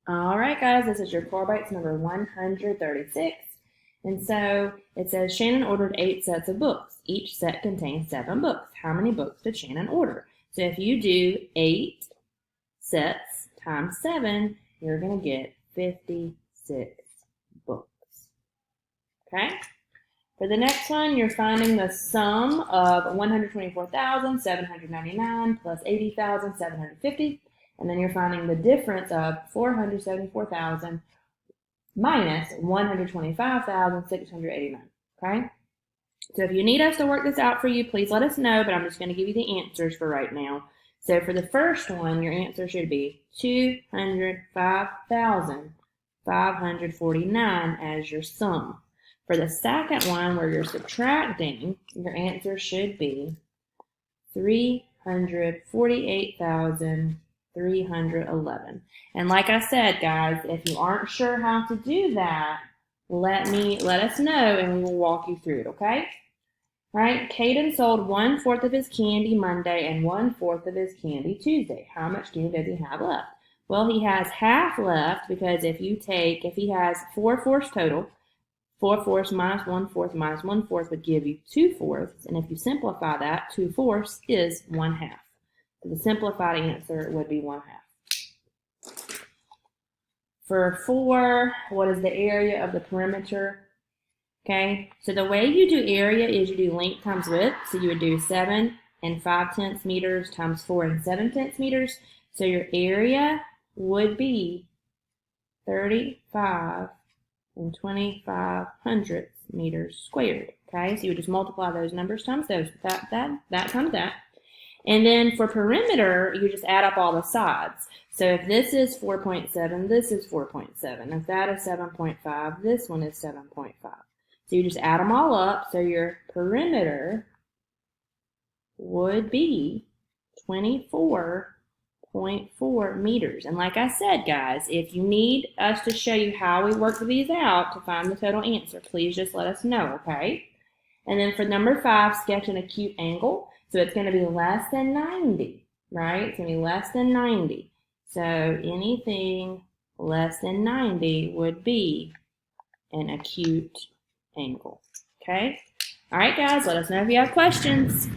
All right, guys, this is your core bites number 136. And so it says Shannon ordered 8 sets of books. Each set contains 7 books. How many books did Shannon order? So if you do 8 sets times 7, you're going to get 56 books. Okay? For the next one, you're finding the sum of 124,799 plus 80,750. And then you're finding the difference of 474,000 minus 125,689. Okay? So if you need us to work this out for you, please let us know, but I'm just going to give you the answers for right now. So for the first one, your answer should be 205,549 as your sum. For the second one, where you're subtracting, your answer should be 348,311. And like I said, guys, if you aren't sure how to do that, let us know and we will walk you through it, okay? All right, Caden sold 1/4 of his candy Monday and 1/4 of his candy Tuesday. How much candy does he have left? Well, he has half left because if he has 4/4 total, 4/4 minus 1/4 minus 1/4 would give you 2/4. And if you simplify that, 2/4 is 1/2. So the simplified answer would be 1/2. For 4, what is the area of the perimeter? Okay, so the way you do area is you do length times width. So you would do 7 and 5/10 meters times 4 and 7/10 meters. So your area would be 35 and 25/100 meters squared. Okay, so you would just multiply those numbers times those, that times that. And then for perimeter, you just add up all the sides. So if this is 4.7, this is 4.7. If that is 7.5, this one is 7.5. So you just add them all up. So your perimeter would be 24.4 meters. And like I said, guys, if you need us to show you how we work these out to find the total answer, please just let us know, okay? And then for number 5, sketch an acute angle. So it's going to be less than 90, right? It's going to be less than 90. So anything less than 90 would be an acute angle, okay? All right, guys, let us know if you have questions.